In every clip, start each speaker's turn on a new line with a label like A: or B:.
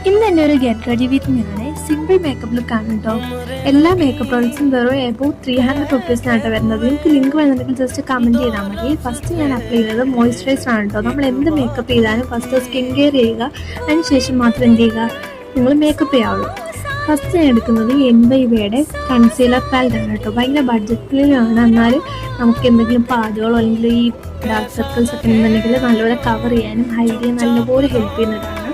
A: ഇന്ന് എൻ്റെ ഒരു ഗെറ്റ് റെഡി വിത്ത് ആണ്. സിമ്പിൾ മേക്കപ്പ് ലുക്കാണ് കേട്ടോ. എല്ലാ മേക്കപ്പ് പ്രോഡക്ട്സും വെറും എബോവ് 300 റുപ്പീസിനായിട്ട് വരുന്നത്. നിങ്ങൾക്ക് ലിങ്ക് വേണമെങ്കിൽ ജസ്റ്റ് കമൻറ്റ് ചെയ്താൽ മതി. ഫസ്റ്റ് ഞാൻ അപ്ലൈ ചെയ്യുന്നത് മോയ്സ്ചറൈസർ ആണ് കേട്ടോ. നമ്മൾ എന്ത് മേക്കപ്പ് ചെയ്താലും ഫസ്റ്റ് സ്കിൻ കെയർ ചെയ്യുക, അതിന് ശേഷം മാത്രം എന്ത് ചെയ്യുക, നിങ്ങൾ മേക്കപ്പ് ചെയ്യാവുള്ളൂ. ഫസ്റ്റ് ഞാൻ എടുക്കുന്നത് NYBയുടെ കൺസീലർ പാലറ്റാണ് കേട്ടോ. ഭയങ്കര ബഡ്ജറ്റിലാണ്, എന്നാൽ നമുക്ക് എന്തെങ്കിലും പാടുകളോ അല്ലെങ്കിൽ ഈ ഡാർക്ക് സർക്കിൾസ് ഒക്കെ ഉണ്ടെങ്കിൽ നല്ലപോലെ കവർ ചെയ്യാനും ഹൈഡ് ചെയ്യാൻ നല്ലപോലെ ഹെൽപ്പ് ചെയ്യുന്നതാണ്.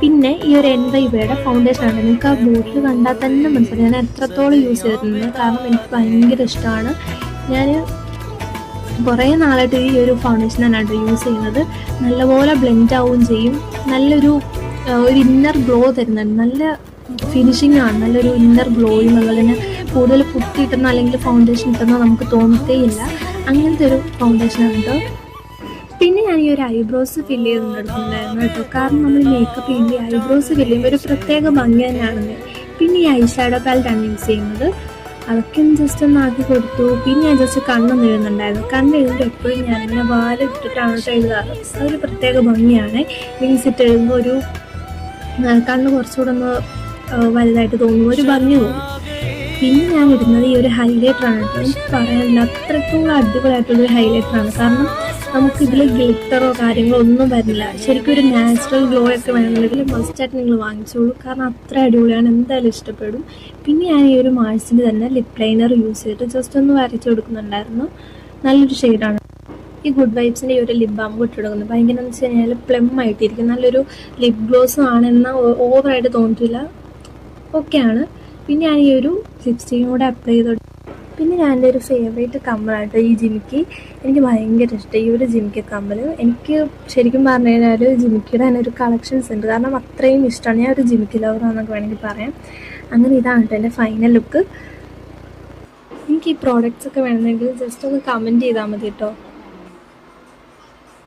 A: പിന്നെ ഈ ഒരു NYBയുടെ ഫൗണ്ടേഷൻ ആണ്. നിങ്ങൾക്ക് ആ ബോട്ടിൽ കണ്ടാൽ തന്നെ മനസ്സിലായി ഞാൻ എത്രത്തോളം യൂസ് ചെയ്തിട്ടുണ്ട്. കാരണം എനിക്ക് ഭയങ്കര ഇഷ്ടമാണ്. ഞാൻ കുറേ നാളായിട്ട് ഈ ഒരു ഫൗണ്ടേഷനാണ് കേട്ടോ യൂസ് ചെയ്യുന്നത്. നല്ലപോലെ ബ്ലെൻഡ് ആവുകയും ചെയ്യും. നല്ലൊരു ഇന്നർ ഗ്ലോ തരുന്നുണ്ട്. നല്ല ഫിനിഷിംഗ് ആണ്, നല്ലൊരു ഇന്നർ ഗ്ലോയും. അതുപോലെ തന്നെ കൂടുതൽ പുട്ടി ഇട്ടുന്ന അല്ലെങ്കിൽ ഫൗണ്ടേഷൻ ഇട്ടുന്ന നമുക്ക് തോന്നത്തേ ഇല്ല. അങ്ങനത്തെ ഒരു ഫൗണ്ടേഷനാണ് കേട്ടോ. പിന്നെ ഞാൻ ഈ ഒരു ഐബ്രോസ് ഫില്ല് ചെയ്തുകൊണ്ടിരുന്നുണ്ടായിരുന്നു കേട്ടോ. കാരണം നമ്മൾ മേക്കപ്പ് ചെയ്യുമ്പോൾ ഐബ്രോസ് ഫില്ല് ചെയ്യുമ്പോൾ ഒരു പ്രത്യേക ഭംഗി തന്നെയാണെന്ന്. പിന്നെ ഈ ഐഷാഡോ പാലറ്റാണ് യൂസ് ചെയ്യുന്നത്. അതൊക്കെ ജസ്റ്റ് ഒന്ന് ആക്കി കൊടുത്തു. പിന്നെ ഞാൻ ജസ്റ്റ് കണ്ണൊന്നും എഴുതുന്നുണ്ടായിരുന്നു. കണ്ണെഴുതുമ്പോൾ എപ്പോഴും ഞാനിങ്ങനെ വാലിട്ടിട്ടാണ് എഴുതാറ്. അതൊരു പ്രത്യേക ഭംഗിയാണ്. വിങ്സ് ഇട്ട് എഴുതുമ്പോൾ ഒരു കണ്ണ് കുറച്ചുകൂടെ ഒന്ന് വലുതായിട്ട് തോന്നുന്നു, ഒരു ഭംഗി തോന്നും. പിന്നെ ഞാൻ ഇടുന്നത് ഈ ഒരു ഹൈലൈറ്ററാണ് കേട്ടോ. എനിക്ക് പറയാനില്ല, അത്രത്തോളം അടിപൊളിയായിട്ടുള്ളൊരു ഹൈലൈറ്ററാണ്. കാരണം നമുക്കിതിൽ ഗ്ലിറ്ററോ കാര്യങ്ങളോ ഒന്നും വരില്ല. ശരിക്കും ഒരു നാച്ചുറൽ ഗ്ലോ ഒക്കെ വേണമെന്നുണ്ടെങ്കിൽ മസ്റ്റായിട്ട് നിങ്ങൾ വാങ്ങിച്ചോളൂ. കാരണം അത്ര അടിപൊളിയാണ്, എന്തായാലും ഇഷ്ടപ്പെടും. പിന്നെ ഞാൻ ഈ ഒരു മാഴ്സിൻ്റെ തന്നെ ലിപ് ലൈനർ യൂസ് ചെയ്തിട്ട് ജസ്റ്റ് ഒന്ന് വരച്ച് കൊടുക്കുന്നുണ്ടായിരുന്നു. നല്ലൊരു ഷെയ്ഡാണ്. ഈ ഗുഡ് വൈബ്സിൻ്റെ ഈ ഒരു ലിപ് ബാം ഇട്ടെടുക്കുന്നത് ഭയങ്കര എന്ന് വെച്ച് കഴിഞ്ഞാൽ പ്ലം ആയിട്ടിരിക്കും. നല്ലൊരു ലിപ് ഗ്ലോസും ആണെന്നാൽ ഓവറായിട്ട് തോന്നിട്ടില്ല, ഓക്കെയാണ്. പിന്നെ ഞാൻ ഈ ഒരു ലിപ്സ്റ്റിക്കും കൂടെ അപ്ലൈ ചെയ്ത്. പിന്നെ ഞാൻ എൻ്റെ ഒരു ഫേവറേറ്റ് കമ്മലായിട്ട് ഈ ജിമിക്കി. എനിക്ക് ഭയങ്കര ഇഷ്ടം ഈ ഒരു ജിമിക്കി കമ്മൽ. എനിക്ക് ശരിക്കും പറഞ്ഞു കഴിഞ്ഞാൽ ജിമിക്കിയുടെ തന്നെ ഒരു കളക്ഷൻസ് ഉണ്ട്. കാരണം അത്രയും ഇഷ്ടമാണ്. ഞാൻ ഒരു ജിമിക്കി ലവറാണെന്നൊക്കെ വേണമെങ്കിൽ പറയാം. അങ്ങനെ ഇതാണ് കേട്ടോ എൻ്റെ ഫൈനൽ ലുക്ക്. എനിക്ക് ഈ പ്രോഡക്റ്റ്സ് ഒക്കെ വേണമെങ്കിൽ ജസ്റ്റ് ഒന്ന് കമൻറ്റ് ചെയ്താൽ മതി കേട്ടോ.